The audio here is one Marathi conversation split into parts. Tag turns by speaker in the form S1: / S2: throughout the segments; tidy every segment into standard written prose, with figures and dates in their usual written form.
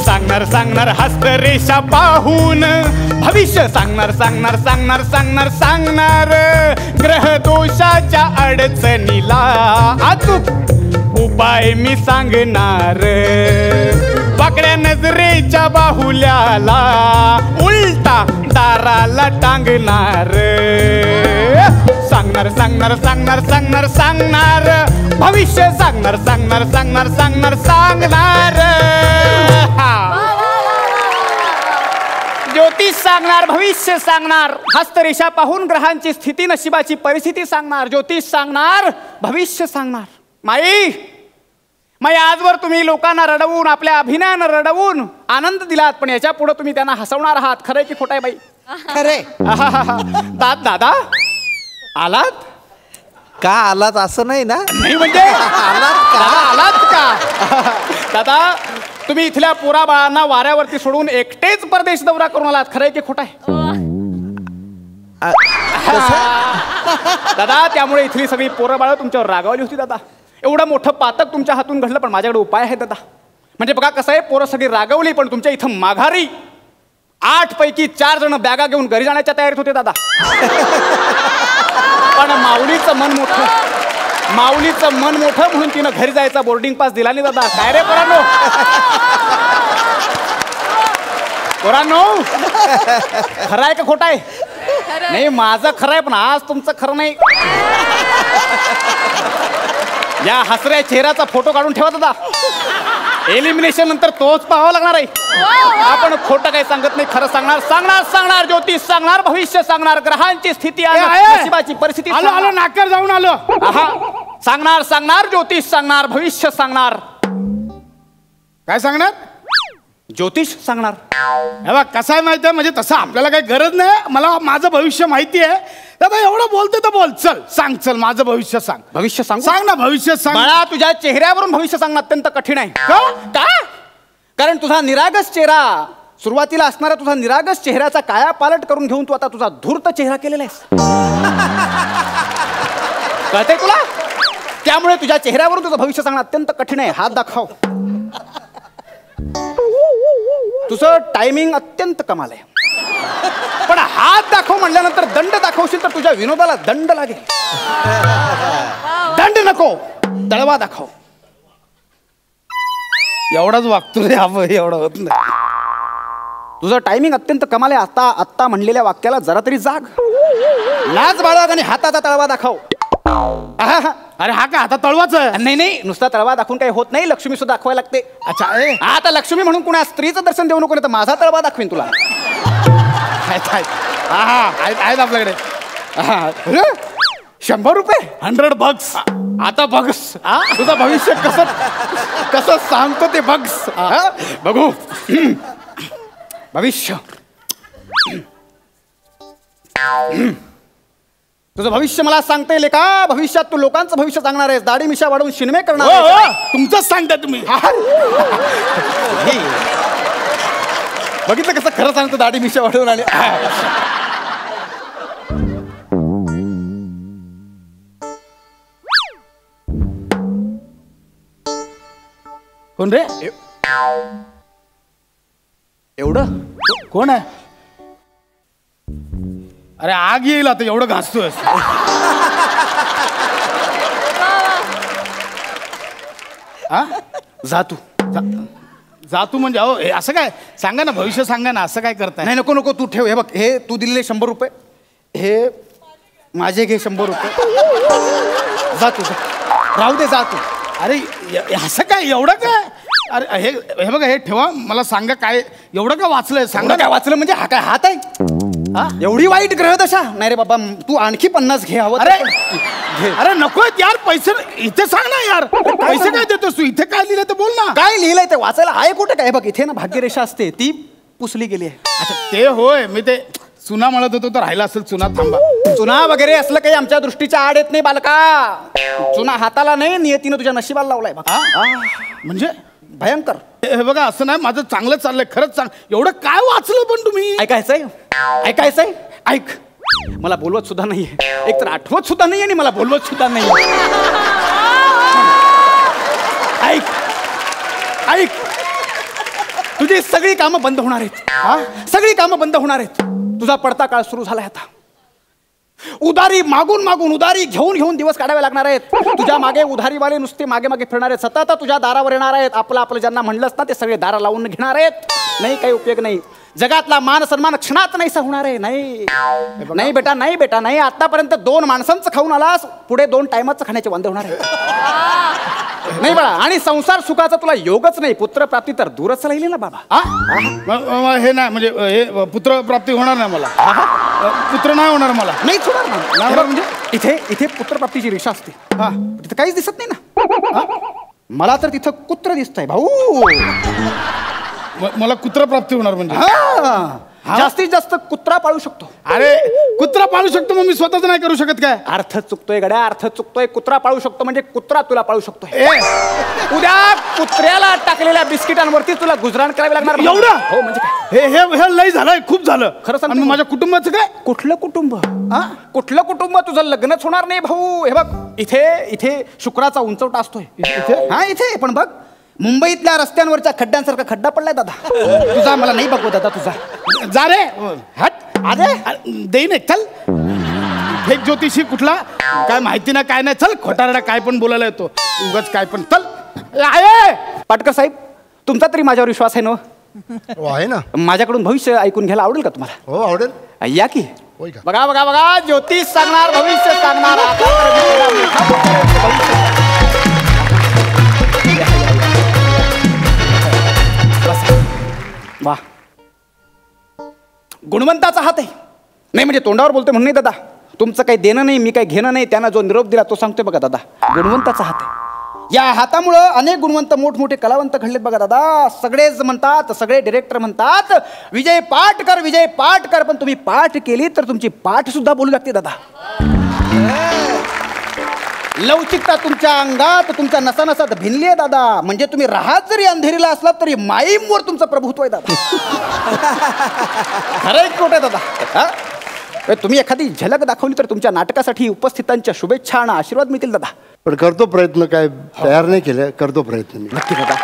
S1: सांगणार सांगणार हस्तरेषा पाहून भविष्य सांगणार सांगणार सांगणार सांगणार सांगणार ग्रह दोषाच्या अडचणीला अचूक उपाय मी सांगणार वाकड्या नजरेच्या बाहुल्याला उलटा दाराला टांगणार सांगणार सांगणार सांगणार सांगणार सांगणार भविष्य सांगणार सांगणार सांगणार सांगणार सांगणार ज्योतिष सांगणार भविष्य सांगणार हस्तरेषा पाहून ग्रहांची स्थिती नशिबाची परिस्थिती सांगणार ज्योतिष सांगणार भविष्य सांगणार माई आजवर तुम्ही लोकांना रडवून आपल्या अभिनयानं रडवून आनंद दिलात पण याच्या पुढे तुम्ही त्यांना हसवणार आहात खरंय की खोटाय बाई
S2: खरे
S1: दादा आलात
S2: का आलात असं नाही ना
S1: नाही म्हणजे आलात का दादा तुम्ही इथल्या पोरा बाळांना वाऱ्यावरती सोडून एकटेच परदेश दौरा करून आलात खरंय की खोटाय दादा त्यामुळे इथली सगळी पोरं बाळ तुमच्यावर रागावली होती दादा एवढं मोठं पातक तुमच्या हातून घडलं पण माझ्याकडे उपाय आहे दादा म्हणजे बघा कसं आहे पोरं सगळी रागवली पण तुमच्या इथं माघारी 8 पैकी 4 जण बॅगा घेऊन घरी जाण्याच्या तयारीत होते दादा पण माऊलीचं मन मोठं म्हणून तिनं घरी जायचा बोर्डिंग पास दिला नाही दादा काय रे पोरांनो खरं आहे का खोटं आहे नाही माझं खरं आहे पण आज तुमचं खरं नाही या हसऱ्या चेहऱ्याचा फोटो काढून ठेवा दादा एलिमिनेशन नंतर तोच पाहावा लागणार आहे आपण खोटं काही सांगत नाही खरं सांगणार सांगणार सांगणार ज्योतिष सांगणार भविष्य सांगणार ग्रहांची स्थिती नशिबाची परिस्थिती
S3: आलो नाकर जाऊन आलो
S1: सांगणार सांगणार ज्योतिष सांगणार भविष्य सांगणार
S3: काय सांगणार
S1: ज्योतिष सांगणार
S3: हे बघ कसं आहे माहिती आहे म्हणजे तसं आपल्याला काही गरज नाही मला माझं भविष्य माहिती आहे दादा एवढं बोलते तर बोल चल सांग चल माझं भविष्य सांग
S1: भविष्य सांग
S3: सांग ना भविष्य सांग
S1: बाळा तुझ्या चेहऱ्यावरून भविष्य सांगणं अत्यंत कठीण आहे का कारण तुझा निरागस चेहरा सुरुवातीला असणारा तुझा निरागस चेहऱ्याचा काया पालट करून घेऊन तू आता तुझा धूर्त चेहरा केलेला आहेस कळतंय तुला त्यामुळे तुझ्या चेहऱ्यावरून तुझं भविष्य सांगणं अत्यंत कठीण आहे हात दाखव तुझं टायमिंग अत्यंत कमाल आहे पण हात दाखव म्हणल्यानंतर दंड दाखवशील तर तुझ्या विनोदाला दंड लागेल दंड नको तळवा दाखव
S3: एवढाच वागतो रे आपण एवढं होत नाही
S1: तुझं टायमिंग अत्यंत कमाल आहे आता आत्ता म्हणलेल्या वाक्याला जरा तरी जाग लाज बाळग आणि हाताचा तळवा दाखव
S3: अरे हा का आता तळवाच
S1: नाही नुसता तळवा दाखवून काही होत नाही लक्ष्मी सुद्धा दाखवायला लागते
S3: अच्छा
S1: आता लक्ष्मी म्हणून कुणा स्त्रीचं दर्शन देऊ नको तर माझा तळवा दाखवीन तुला
S3: आहेत आपल्याकडे
S1: 100 रुपये
S3: 100 bucks
S1: आता बघस तुझं भविष्य कसं सांगतो ते बघस बघू भविष्य तुझं भविष्य मला सांगता येईल का भविष्यात तू लोकांचं भविष्य सांगणार आहेस दाढी मिशा वाढवून शिनमे करणार
S3: तुमचंच सांगता तुम्ही
S1: बघितलं कसं खरं सांगतो दाढी मिशा वाढवून आले
S3: कोण रे
S1: एवढं
S3: कोण आहे अरे आग येईल आता एवढं घासतोय
S1: जा तू
S3: जातू म्हणजे अहो असं काय सांगा ना भविष्य सांगा ना असं काय करताय
S1: नाही नको तू ठेव हे बघ हे तू दिलेले 100 रुपये हे माझे घे 100 रुपये जा तू राहू दे जा तू
S3: अरे असं काय एवढं काय अरे हे बघा हे ठेवा मला सांगा काय एवढं का वाचलंय सांगा
S1: काय वाचलं म्हणजे हा काय हात आहे एवढी वाईट ग्रहदशा नाही रे बाबा तू आणखी 50 घे हवं
S3: अरे नको यार पैसे इथे सांग ना यार पैसे काय देतोस तू इथे काय लिहिलंय तर बोल ना
S1: काय लिहिलंय ते वाचायला आहे कुठे काय बघ इथे ना भाग्यरेषा असते ती पुसली गेली आहे
S3: अच्छा ते होय मी ते चुना म्हणत होतो तर राहिला असेल चुना थांबा
S1: चुना वगैरे असलं काही आमच्या दृष्टीच्या आड येत नाही बालका चुना हाताला नाही नियतीनं तुझ्या नशिबाला लावलाय
S3: म्हणजे
S1: भयंकर
S3: हे बघा असं नाही माझं चांगलं चाललंय खरंच सांग एवढं काय वाचलं पण तुम्ही
S1: ऐकायचंय ऐक मला बोलवत सुद्धा नाहीये एक तर आठवत सुद्धा नाहीये आणि मला बोलवत सुद्धा नाहीये ऐक ऐक, तुझी सगळी कामं बंद होणार आहेत. सगळी कामं बंद होणार आहेत. तुझा पडता काळ सुरू झालाय आता. उधारी मागून मागून, उधारी घेऊन घेऊन दिवस काढावे लागणार आहेत. तुझ्या मागे उधारीवाले नुसते मागे मागे फिरणार आहेत. सतत तुझ्या दारावर येणार आहेत. आपलं आपलं ज्यांना म्हणलंस ना ते सगळे दारा लावून घेणार आहेत. नाही, काही उपयोग नाही. जगातला मान सन्मान क्षणात नाहीसा होणार आहे. नाही नाही बेटा, नाही बेटा, नाही. आतापर्यंत 2 माणसांचं खाऊन आलास, पुढे 2 टायमाचं खाण्याचे वांदे होणार आहे. नाही बाळा. आणि संसार सुखाचा तुला योगच नाही. पुत्रप्राप्ती तर दूरच राहिली ना बाबा.
S3: हे नाही म्हणजे हे पुत्र प्राप्ती होणार नाही मला. पुत्र नाही होणार मला.
S1: नाही होणार ना. म्हणजे इथे इथे पुत्रप्राप्तीची रेषा असते. तिथे काहीच दिसत नाही ना. मला तर तिथं कुत्र दिसतंय भाऊ.
S3: मला कुत्रा प्राप्ती होणार म्हणजे
S1: जास्तीत जास्त कुत्रा पाळू शकतो.
S3: अरे कुत्रा पाळू शकतो, मग मी स्वतःच नाही करू शकत काय?
S1: अर्थ चुकतोय गड्या, अर्थ चुकतोय. कुत्रा पाळू शकतो म्हणजे कुत्रा तुला पाळू शकतोय. उद्या कुत्र्याला टाकलेल्या बिस्किटांवरती तुला गुजराण करावी लागणार.
S3: एवढं?
S1: हो म्हणजे काय?
S3: हे लय झालंय, खूप झालं.
S1: खरं सांग.
S3: माझ्या कुटुंबाचं काय?
S1: कुठलं कुटुंब? कुठलं कुटुंब? तुझं लग्नच होणार नाही भाऊ. हे बघ, इथे इथे शुक्राचा उंचवटा असतोय. इथे पण बघ, मुंबईतल्या रस्त्यांवरच्या खड्ड्यांसारखा खड्डा पडलाय दादा. तुझा मला नाही बघू दादा. तुझा
S3: जा रे,
S1: हट. अरे
S3: देईन एक. चल, फेक ज्योतिषी कुठला, काय माहिती ना काय नाही. चल, खोटारडा काय पण बोलायला येतो उगाच, काय पण. चल आहे.
S1: पाटकर साहेब, तुमचा तरी माझ्यावर विश्वास आहे ना?
S2: आहे ना.
S1: माझ्याकडून भविष्य ऐकून घ्यायला आवडेल का तुम्हाला?
S2: हो आवडेल.
S1: या की.
S2: होय का?
S1: बघा बघा बघा, ज्योतिष सांगणार, भविष्य सांगणार. वा, गुणवंताचा हात आहे. नाही म्हणजे तोंडावर बोलतोय म्हणून नाही दादा. तुमचं काही देणं नाही, मी काही घेणं नाही. त्यांना जो निरोप दिला तो सांगतोय बघा दादा. गुणवंताचा हात आहे. या हातामुळं अनेक गुणवंत मोठमोठे कलावंत घडलेत बघा दादा. सगळेच म्हणतात, सगळे डिरेक्टर म्हणतात विजय पाटकर, विजय पाटकर. पण तुम्ही पाठ केली तर तुमची पाठ सुद्धा बोलू लागते दादा. लवचिकता तुमच्या अंगात, तुमच्या नसानसात भिनली आहे दादा. म्हणजे तुम्ही राहत जरी अंधेरीला असलात तरी माईमवर तुमचं प्रभुत्व आहे दादा. खरं एक खोटं आहे दादा. तुम्ही एखादी झलक दाखवली तर तुमच्या नाटकासाठी उपस्थितांच्या शुभेच्छा आणि आशीर्वाद मिळतील दादा.
S4: पण करतो प्रयत्न, काय तयार नाही केलं, करतो प्रयत्न मी.
S1: नक्की दादा.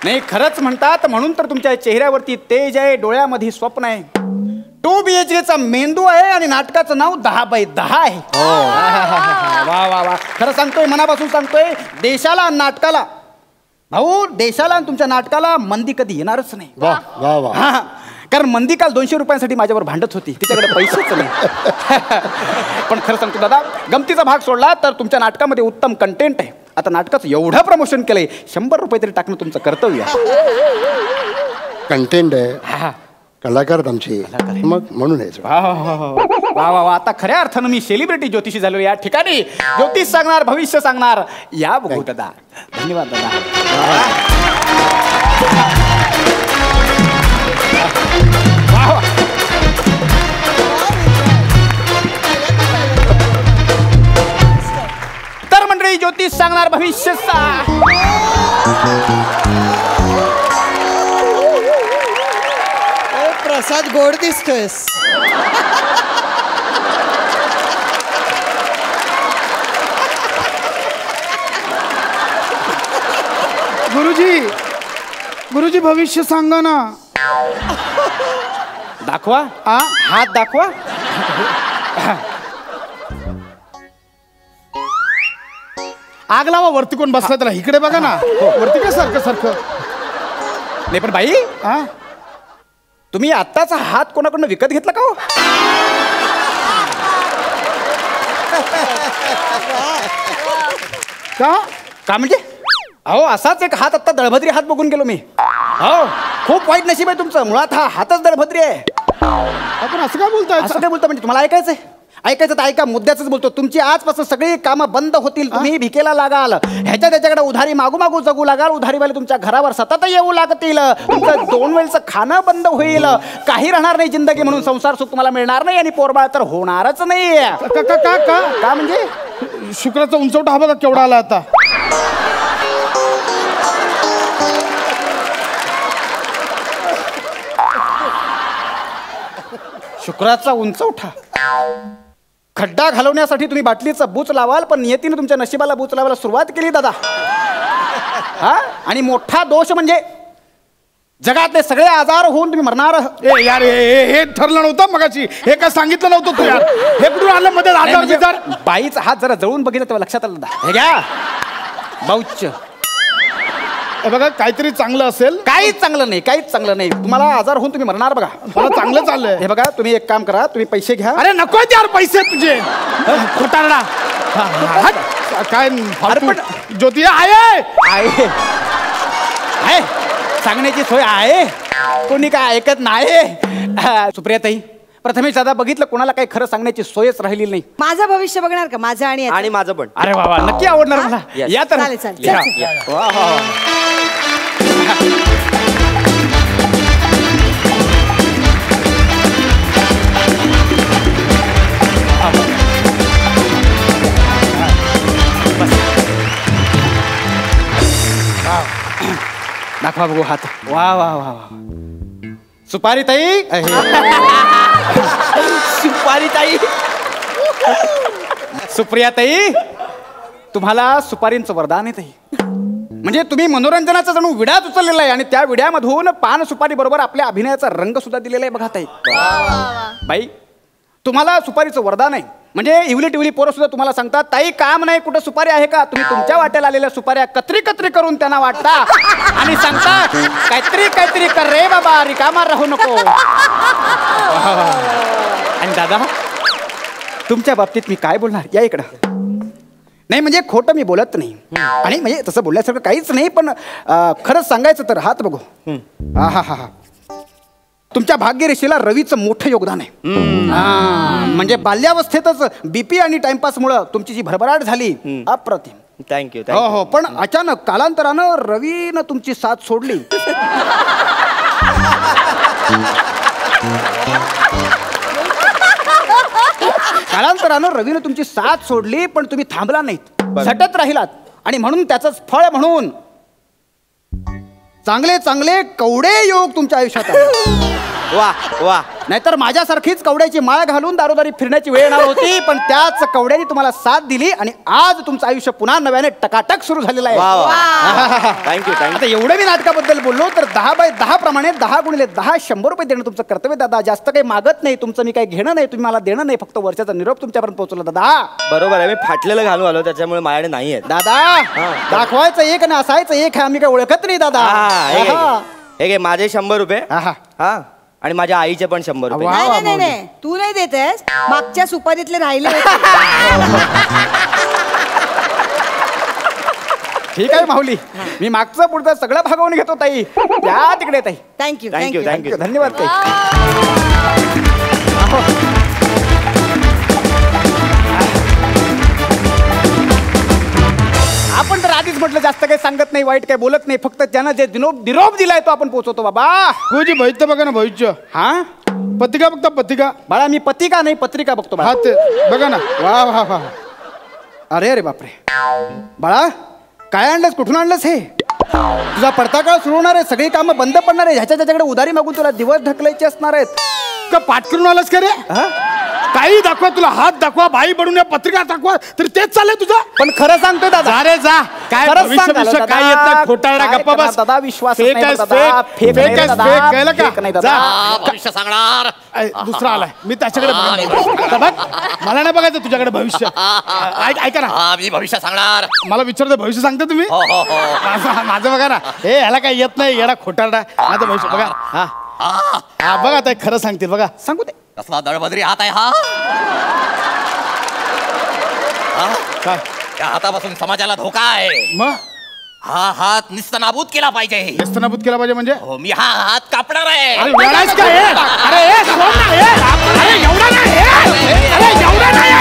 S1: नाही, खरंच म्हणतात म्हणून तर तुमच्या चेहऱ्यावरती तेज आहे, डोळ्यामध्ये स्वप्न आहे. 2 BHKचा मेंदू आहे आणि नाटकाचं नाव 10/10 आहे. वा वा वा. खरं सांगतोय, मनापासून सांगतोय. देशाला, नाटकाला भाऊ, देशाला आणि तुमच्या नाटकाला मंदी कधी येणारच नाही.
S4: वा वा वा.
S1: कारण मंदी काल 200 रुपयांसाठी माझ्यावर भांडत होती. तिच्याकडे पैसेच नाही. पण खरं सांगतो दादा, गमतीचा भाग सोडला तर तुमच्या नाटकामध्ये उत्तम कंटेंट आहे. आता नाटकाचं एवढं प्रमोशन केलंय, 100 रुपये तरी टाकणं तुमचं कर्तव्य आहे.
S4: कंटेंट आहे, कलाकार आमची, मग म्हणून
S1: वा वा वा. आता खऱ्या अर्थानं मी सेलिब्रिटी ज्योतिषी झालो या ठिकाणी. ज्योतिष सांगणार, भविष्य सांगणार. या बघू दादा. धन्यवाद दादा. तर मंडळी, काकडी ज्योतिष सांगणार भविष्य
S2: प्रसाद गोड दिसतोयस.
S3: गुरुजी भविष्य सांगा ना.
S1: दाखवा. हात दाखवा.
S3: आग लावा. वरती कोण बसला त्याला. इकडे बघा ना. वरती काय सारखं सारखं.
S1: नाही पण बाई, तुम्ही आत्ताचा हात कोणाकडून विकत घेतला का हो? का म्हणजे? अहो असाच एक हात आत्ता दळभद्री हात बघून गेलो मी. हो खूप वाईट नशीब आहे तुमचं. मुळात हा हातच दळभद्री आहे.
S3: आपण असं काय बोलताय?
S1: असं काय बोलता म्हणजे? तुम्हाला ऐकायचंय? ऐकायचं तर ऐका. मुद्द्याच बोलतो. तुमची आजपासून सगळी कामं बंद होतील. तुम्ही भिकेला लागाल. त्याच्याकडे उधारी मागू मागू जगू लागाल. उधारीवाले तुमच्या घरावर सतत येऊ लागतील. तुमचं 2 वेळचं खाणं बंद होईल. काही राहणार नाही जिंदगी म्हणून. संसार सुख तुम्हाला मिळणार नाही आणि पोरबाळ तर होणारच नाही. का म्हणजे?
S3: शुक्राचा उंचवटा हा बघा केवढा आला आता.
S1: शुक्राचा उंचवठा. खड्डा घालवण्यासाठी तुम्ही बाटलीचा बूच लावाल, पण नियतीने तुमच्या नशिबाला बूच लावायला सुरुवात केली दादा. आणि मोठा दोष म्हणजे जगातले सगळे आजार होऊन तुम्ही मरणार.
S3: यार हे ठरलं नव्हतं मगाशी. हे काय सांगितलं नव्हतं तू यार. हे कुठून आलं मध्ये आजार बिजार?
S1: बाईचा हात जरा जळून बघितलं तेव्हा लक्षात आलं दादा. हे घ्या बाऊच.
S3: बघा काहीतरी चांगलं असेल.
S1: काहीच चांगलं नाही. काहीच चांगलं नाही. तुम्हाला आजार होऊन तुम्ही मरणार बघा.
S3: मला चांगलं चाललंय.
S1: हे बघा तुम्ही एक काम करा. तुम्ही पैसे घ्या.
S3: अरे नको यार पैसे तुझे. खोटारडा. काय ज्योती आहे
S1: आहे आहे सांगण्याची सोय आहे. कोणी काय ऐकत नाही. सुप्रियाताई, प्रथमेश दादा बघितलं कोणाला काही खरं सांगण्याची सोयच राहिली नाही.
S5: माझं भविष्य बघणार का? माझं आणि
S2: माझं पण.
S1: अरे वा नक्की आवडणार मला. या तर.
S5: चालेल, चालेल.
S1: या. वा, वा, वा. दाखवा बघू हात. वा वा वा वा. सुपारी ताई. सुपारी ताई. सुप्रिया ताई, तुम्हाला सुपारींचं वरदान आहे ताई. म्हणजे तुम्ही मनोरंजनाचा जणू विडाच उचललेला आहे आणि त्या विड्यामधून पान सुपारी बरोबर आपल्या अभिनयाचा रंग सुद्धा दिलेला आहे बघा ताई. बाई, तुम्हाला सुपारीचं वरदान आहे. म्हणजे इवली टिवली पोरं सुद्धा तुम्हाला सांगतात, ताई काम नाही कुठं सुपारी आहे का? तुम्ही तुमच्या वाट्याला आलेल्या सुपाऱ्या कत्री कत्री करून त्यांना वाटता आणि सांगता काहीतरी काहीतरी कर रे बाबा, रिकामा राहू नको. आणि दादा, तुमच्या बाबतीत मी काय बोलणार, या इकडं. नाही म्हणजे खोटं मी बोलत नाही आणि म्हणजे तसं बोलल्यासारखं काहीच नाही, पण खरंच सांगायचं तर हात बघू. हा हा हा. तुमच्या भाग्यरेषेला रवीचं मोठं योगदान आहे. म्हणजे बाल्यावस्थेतच बीपी आणि टाइमपासमुळं तुमची जी भरभराट झाली अप्रतिम.
S2: थँक्यू.
S1: हो हो, पण अचानक कालांतरानं रवीनं तुमची साथ सोडली. कालांतरानं रवीनं तुमची साथ सोडली, पण तुम्ही थांबला नाहीत, झटत राहिलात. आणि म्हणून त्याचंच फळ म्हणून चांगले चांगले कवडे योग तुमच्या आयुष्यात आले.
S2: वा वा.
S1: नाहीतर माझ्यासारखीच कवड्याची माळ घालून दारोदारी फिरण्याची वेळ येणार होती, पण त्याच कवड्याने तुम्हाला साथ दिली आणि आज तुमचं आयुष्य पुन्हा नव्याने टकाटक सुरू झालेलं आहे.
S2: Thank you thank you.
S1: आता एवढं मी नाटकाबद्दल बोललो तर 10/10 प्रमाणे 10 × 10 100 रुपये देणं तुमचं कर्तव्य दादा. जास्त काही मागत नाही, तुमचं मी काही घेणं नाही, तुम्ही मला देणं नाही, फक्त वर्षाचा निरोप तुमच्यापर्यंत पोहोचवला दादा.
S2: बरोबर आहे. मी फाटलेलं घालून आलो त्याच्यामुळे माझ्याकडे नाही आहे
S1: दादा. दाखवायचं एक आणि असायचं एक, आम्ही काही ओळखत नाही दादा.
S2: हे घे माझे 100 रुपये. हा, आणि माझ्या आईचे पण 100 रुपये.
S5: नाही नाही, तू नाही देतेस, मागच्या सुपारीतले राहिले.
S1: ठीक आहे माऊली, मी मागचं पुढचं सगळं भागवून घेतो ताई. त्या तिकडे ताई.
S5: Thank you
S2: thank you thank you.
S1: धन्यवाद ताई. आपण तर आधीच म्हटलं जास्त काही सांगत नाही, वाईट काही बोलत नाही, फक्त त्यानं जे निरोप दिलाय तो आपण पोहोचवतो बाबा.
S3: गुरुजी भविष्य बघा ना, भविष्य.
S1: हा,
S3: पत्रिका बघता, पत्रिका.
S1: बाळा मी पत्रिका नाही पत्रिका बघतो.
S3: हा ते बघा ना. वा वा वा. अरे अरे बापरे, बाळा काय आणलंस, कुठून आणलंस हे? तुझा पडता काळ सुरू होणार आहे, सगळी कामं बंद पडणार आहे, ह्याच्या त्याच्याकडे उधारी मागून तुला दिवस ढकलायचे असणार आहेत. का पाठ करून आलास का रे? काही दाखवा, तुला हात दाखवा, बाई बनून पत्रिका दाखवा, तर तेच चाललंय तुझं.
S2: पण खरं सांगतोय दादा.
S3: जा रे जा, काय
S2: खरंच
S3: भविष्य
S2: सांगायला
S3: बिष्य
S2: दादा.
S3: काय येत नाही, खोटारडा
S2: काय
S3: गप्पा
S2: करणार
S3: बस.
S2: दादा, विश्वास
S3: Fake
S2: नाही
S3: आहेस,
S2: दादा.
S3: fake,
S2: Fake
S3: fake
S2: नाही
S3: आहेस,
S2: दादा.
S3: fake, कळलं
S2: Fake नाही
S3: का?
S2: दादा.
S3: जा.
S1: भविष्य सांगणार.
S3: दुसरा आलाय, मी त्याच्याकडे बघ. बघ, मला नाही बघायचं तुझ्याकडे भविष्य. ऐका ना,
S1: हा, मी भविष्य सांगणार.
S3: मला विचारतो भविष्य सांगता तुम्ही?
S1: हो, हो, हो.
S3: माझं बघा ना, हे ह्याला काही येत नाही, येडा खोटारडा. माझं भविष्य बघा. हा हा बघा, आता खरं सांगतील बघा, सांगू दे.
S1: कसला दळबदरी हात आहे हा?
S3: काय
S1: या हातापासून समाजाला धोका आहे.
S3: मग
S1: हा हात निस्तनाबूत केला पाहिजे.
S3: नेस्तनाबूत केला पाहिजे म्हणजे?
S1: हो, मी हा हात कापणार आहे.
S3: अरे वेळाच काय? अरे सोड ना, अरे एवढा नाही, अरे एवढा नाही.